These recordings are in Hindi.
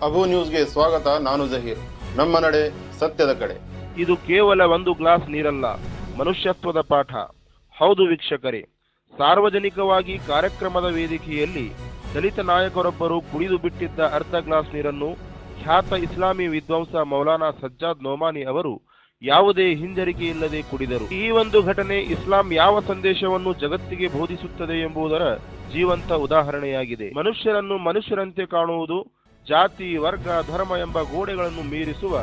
ಅಬು ನ್ಯೂಸ್ಗೆ ಸ್ವಾಗತ. ನಾನು ಜಹೀರ್. ನಮ್ಮ ನಡೆ ಸತ್ಯದ ಕಡೆ. ಇದು ಕೇವಲ ಒಂದು ಗ್ಲಾಸ್ ನೀರಲ್ಲ, ಮನುಷ್ಯತ್ವದ ಪಾಠ. ಹೌದು ವೀಕ್ಷಕರೇ, ಸಾರ್ವಜನಿಕವಾಗಿ ಕಾರ್ಯಕ್ರಮದ ವೇದಿಕೆಯಲ್ಲಿ ದಲಿತ ನಾಯಕರೊಬ್ಬರು ಕುಡಿದು ಬಿಟ್ಟಿದ್ದ ಅರ್ಧ ಗ್ಲಾಸ್ ನೀರನ್ನು ಖ್ಯಾತ ಇಸ್ಲಾಮಿ ವಿದ್ವಾಂಸ ಮೌಲಾನಾ ಸಜ್ಜಾದ್ ನೋಮಾನಿ ಅವರು ಯಾವುದೇ ಹಿಂಜರಿಕೆ ಇಲ್ಲದೆ ಕುಡಿದರು. ಈ ಒಂದು ಘಟನೆ ಇಸ್ಲಾಂ ಯಾವ ಸಂದೇಶವನ್ನು ಜಗತ್ತಿಗೆ ಬೋಧಿಸುತ್ತದೆ ಎಂಬುದರ ಜೀವಂತ ಉದಾಹರಣೆಯಾಗಿದೆ. ಮನುಷ್ಯರನ್ನು ಮನುಷ್ಯರಂತೆ ಕಾಣುವುದು, ಜಾತಿ, ವರ್ಗ, ಧರ್ಮ ಎಂಬ ಗೋಡೆಗಳನ್ನು ಮೀರಿಸುವ,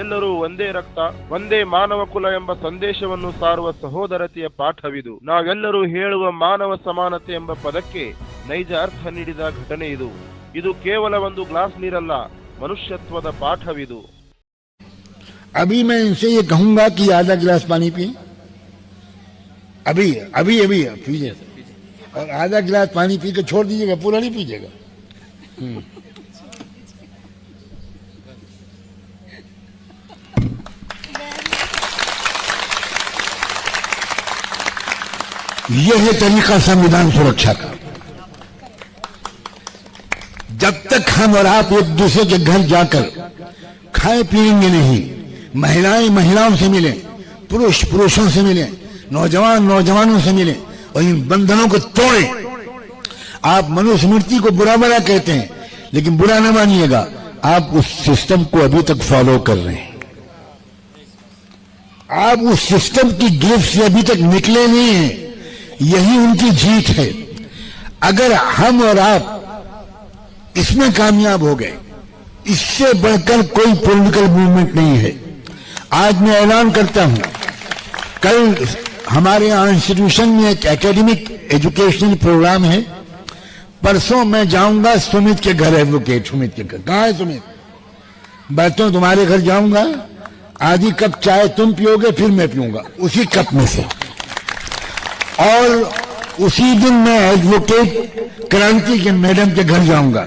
ಎಲ್ಲರೂ ಒಂದೇ ರಕ್ತ, ಒಂದೇ ಮಾನವ ಕುಲ ಎಂಬ ಸಂದೇಶವನ್ನು ಸಾರುವ ಸಹೋದರತೆಯ ಪಾಠವಿದು. ನಾವೆಲ್ಲರೂ ಹೇಳುವ ಮಾನವ ಸಮಾನತೆ ಎಂಬ ಪದಕ್ಕೆ ನೈಜ ಅರ್ಥ ನೀಡಿದ ಘಟನೆ ಇದು. ಇದು ಕೇವಲ ಒಂದು ಗ್ಲಾಸ್ ನೀರಲ್ಲ, ಮನುಷ್ಯತ್ವದ ಪಾಠವಿದು. अभी मैं इनसे ये कहूंगा कि आधा गिलास पानी पिए. अभी अभी अभी पीजिए और आधा गिलास पानी पी के छोड़ दीजिएगा, पूरा नहीं पीजिएगा. यह है तरीका संविधान सुरक्षा का. जब तक हम और आप एक दूसरे के घर जाकर खाए पिएंगे नहीं, महिलाएं महिलाओं से मिलें, पुरुष पुरुषों से मिलें, नौजवान नौजवानों से मिलें और इन बंधनों को तोड़ें. आप मनुस्मृति को बुरा भला कहते हैं, लेकिन बुरा न मानिएगा, आप उस सिस्टम को अभी तक फॉलो कर रहे हैं. आप उस सिस्टम की गिरफ्त से अभी तक निकले नहीं हैं. यही उनकी जीत है. अगर हम और आप इसमें कामयाब हो गए, इससे बढ़कर कोई पॉलिटिकल मूवमेंट नहीं है. आज मैं ऐलान करता हूं, कल हमारे यहां इंस्टीट्यूशन में एक एकेडमिक एजुकेशनल प्रोग्राम है. परसों मैं जाऊंगा सुमित के घर, एडवोकेट सुमित के घर. कहां है सुमित? बैठो, तुम्हारे घर जाऊंगा. आधी कप चाय तुम पियोगे, फिर मैं पीऊंगा उसी कप में से. और उसी दिन मैं एडवोकेट क्रांति के मैडम के घर जाऊंगा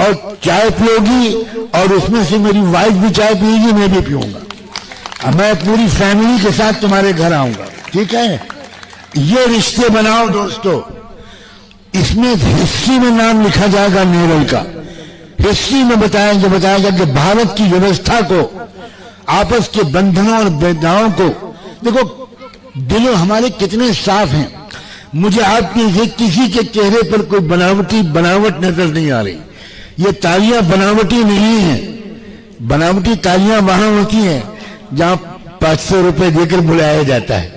और चाय पियोगी और उसमें से मेरी वाइफ भी चाय पिएगी, मैं भी पीऊंगा. मैं पूरी फैमिली के साथ तुम्हारे घर आऊंगा. ठीक है? ये रिश्ते बनाओ दोस्तों. इसमें हिस्ट्री में नाम लिखा जाएगा नेहरू का. हिस्ट्री में बताया कि भारत की व्यवस्था को, आपस के बंधनों और भेदभावों को, देखो दिलों हमारे कितने साफ हैं. मुझे आपके से किसी के चेहरे पर कोई बनावट नजर नहीं आ रही. ये तालियां बनावटी नहीं है. बनावटी तालियां वहां होती हैं जहां 500 रुपए देकर बुलाया जाता है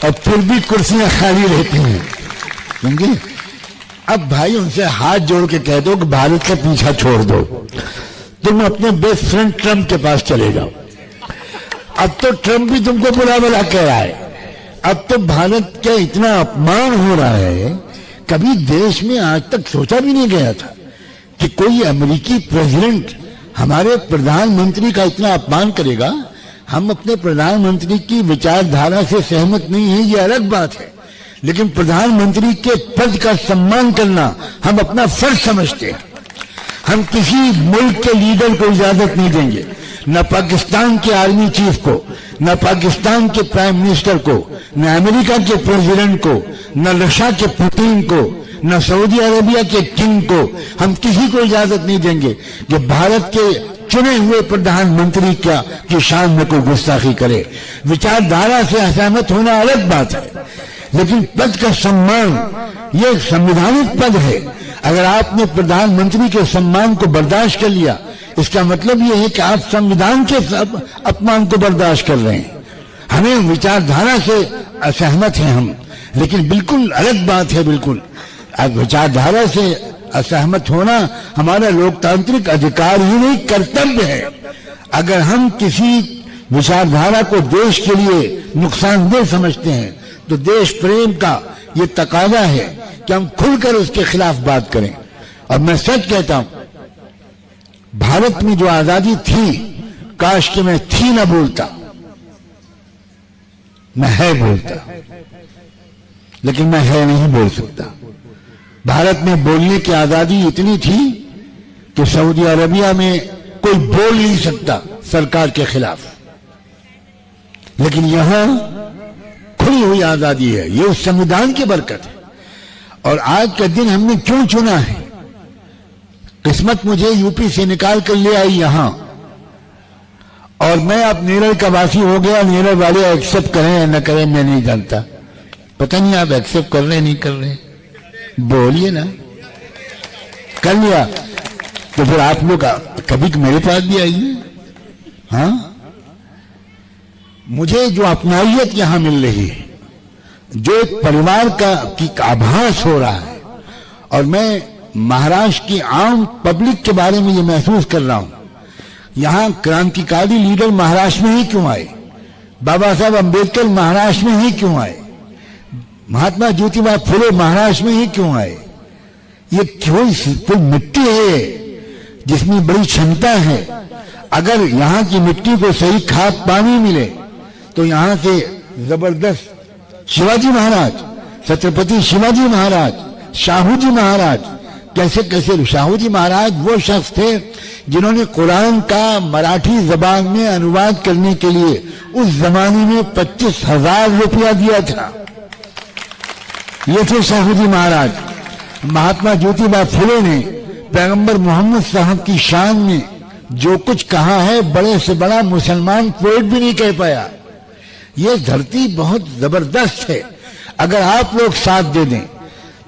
और फिर भी कुर्सियां खाली रहती हैं. समझे? अब भाई उनसे हाथ जोड़ के कह दो कि भारत का पीछा छोड़ दो. तुम अपने बेस्ट फ्रेंड ट्रंप के पास चले जाओ. अब तो ट्रंप भी तुमको बुला बुला कह रहा है. अब तो भारत का इतना अपमान हो रहा है, कभी देश में आज तक सोचा भी नहीं गया था कि कोई अमेरिकी प्रेसिडेंट हमारे प्रधानमंत्री का इतना अपमान करेगा. हम अपने प्रधानमंत्री की विचारधारा से सहमत नहीं है, ये अलग बात है, लेकिन प्रधानमंत्री के पद का सम्मान करना हम अपना फर्ज समझते हैं. हम किसी मुल्क के लीडर को इजाजत नहीं देंगे, न पाकिस्तान के आर्मी चीफ को, न पाकिस्तान के प्राइम मिनिस्टर को, न अमेरिका के प्रेसिडेंट को, न रशिया के पुतिन को, न सऊदी अरेबिया के किंग को. हम किसी को इजाजत नहीं देंगे कि भारत के चुने हुए प्रधानमंत्री की शान में कोई गुस्ताखी करे. विचारधारा से असहमत होना अलग बात है, लेकिन पद का सम्मान ये संवैधानिक पद है. अगर आपने प्रधानमंत्री के सम्मान को बर्दाश्त कर लिया, इसका मतलब यह है कि आप संविधान के अपमान को बर्दाश्त कर रहे हैं. हमें विचारधारा से असहमत हैं हम, लेकिन बिल्कुल अलग बात है. बिल्कुल विचारधारा से असहमत होना हमारा लोकतांत्रिक अधिकार ही नहीं, कर्तव्य है. अगर हम किसी विचारधारा को देश के लिए नुकसानदेह समझते हैं, तो देश प्रेम का ये तकाजा है कि हम खुलकर उसके खिलाफ बात करें. और मैं सच कहता हूं, भारत में जो आजादी थी, काश कि मैं थी न बोलता, मैं है बोलता, लेकिन मैं है नहीं बोल सकता. भारत में बोलने की आजादी इतनी थी कि सऊदी अरबिया में कोई बोल नहीं सकता सरकार के खिलाफ, लेकिन यहां खुली हुई आजादी है. ये उस संविधान की बरकत है. और आज का दिन हमने क्यों चुना है? किस्मत मुझे यूपी से निकाल कर ले आई यहां, और मैं अब नेरल का वासी हो गया। नेरल वाले एक्सेप्ट करें या न करें मैं नहीं जानता, पता नहीं आप एक्सेप्ट कर रहे नहीं कर रहे, बोलिए ना। कर लिया तो फिर आप लोग कभी मेरे पास भी आइए। हाँ, मुझे जो अपनाइयत यहां मिल रही है, जो एक परिवार का की आभास हो रहा है, और मैं महाराष्ट्र की आम पब्लिक के बारे में ये महसूस कर रहा हूं। यहां क्रांतिकारी लीडर महाराष्ट्र में ही क्यों आए, बाबा साहब अंबेडकर महाराष्ट्र में ही क्यों आए, महात्मा ज्योतिबा फुले महाराष्ट्र में ही क्यों आए। ये कोई मिट्टी है जिसमें बड़ी क्षमता है। अगर यहां की मिट्टी को सही खाद पानी मिले तो यहां से जबरदस्त शिवाजी महाराज, छत्रपति शिवाजी महाराज, शाहू जी महाराज, कैसे कैसे शाहू जी महाराज वो शख्स थे जिन्होंने कुरान का मराठी जबान में अनुवाद करने के लिए उस जमाने में 25,000 रुपया दिया था। ये थे शाहू जी महाराज। महात्मा ज्योतिबा फुले ने पैगंबर मोहम्मद साहब की शान में जो कुछ कहा है, बड़े से बड़ा मुसलमान पोएट भी नहीं कह पाया। ये धरती बहुत जबरदस्त है। अगर आप लोग साथ दे दें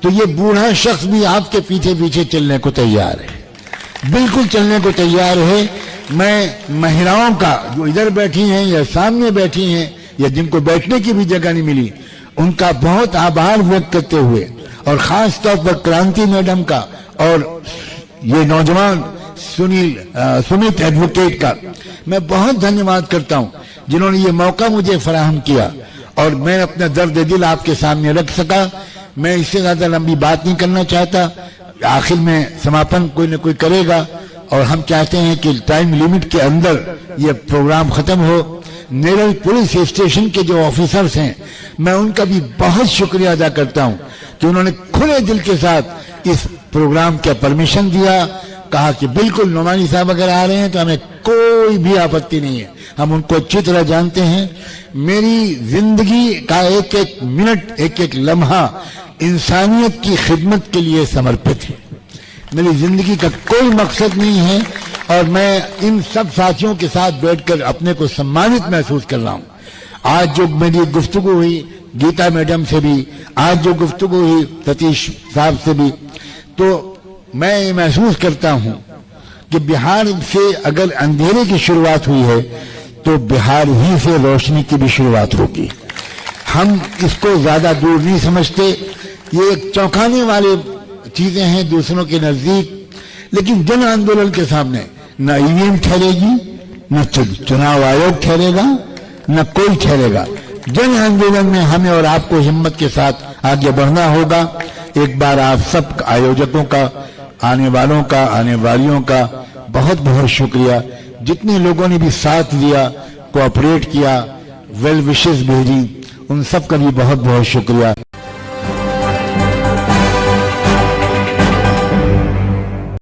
तो ये बूढ़ा शख्स भी आपके पीछे पीछे चलने को तैयार है, बिल्कुल चलने को तैयार है। मैं महिलाओं का जो इधर बैठी हैं या सामने बैठी हैं या जिनको बैठने की भी जगह नहीं मिली, उनका बहुत आभार व्यक्त करते हुए, और खास तौर पर क्रांति मैडम का और ये नौजवान सुमित एडवोकेट का मैं बहुत धन्यवाद करता हूं, जिन्होंने ये मौका मुझे फराहम किया और मैं अपना दर्द दिल आपके सामने रख सका। मैं इससे ज्यादा लंबी बात नहीं करना चाहता। आखिर में समापन कोई न कोई करेगा और हम चाहते हैं कि टाइम लिमिट के अंदर ये प्रोग्राम खत्म हो। नेरल पुलिस स्टेशन के जो ऑफिसर्स हैं, मैं उनका भी बहुत शुक्रिया अदा करता हूं कि उन्होंने खुले दिल के साथ इस प्रोग्राम का परमिशन दिया। कहा कि बिल्कुल नोमानी साहब अगर आ रहे हैं तो हमें कोई भी आपत्ति नहीं है, हम उनको अच्छी तरह जानते हैं। मेरी जिंदगी का एक एक मिनट, एक एक लम्हा इंसानियत की खिदमत के लिए समर्पित है। मेरी जिंदगी का कोई मकसद नहीं है और मैं इन सब साथियों के साथ बैठकर अपने को सम्मानित महसूस कर रहा हूं। आज जो मेरी गुफ्तगू हुई गीता मैडम से भी, आज जो गुफ्तगू हुई सतीश साहब से भी, तो मैं ये महसूस करता हूं कि बिहार से अगर अंधेरे की शुरुआत हुई है तो बिहार ही से रोशनी की भी शुरुआत होगी। हम इसको ज्यादा दूर नहीं समझते। ये एक चौंकाने वाली चीजें हैं दूसरों के नजदीक, लेकिन जन आंदोलन के सामने न ईवीएम ठहरेगी, न चुनाव आयोग ठहरेगा, न कोई ठहरेगा। जन आंदोलन में हमें और आपको हिम्मत के साथ आगे बढ़ना होगा। एक बार आप सब आयोजकों का, आने वालों का, आने वालियों का बहुत बहुत शुक्रिया। जितने लोगों ने भी साथ दिया, कोऑपरेट किया, वेल विशेस भेजी, उन सब का भी बहुत बहुत शुक्रिया।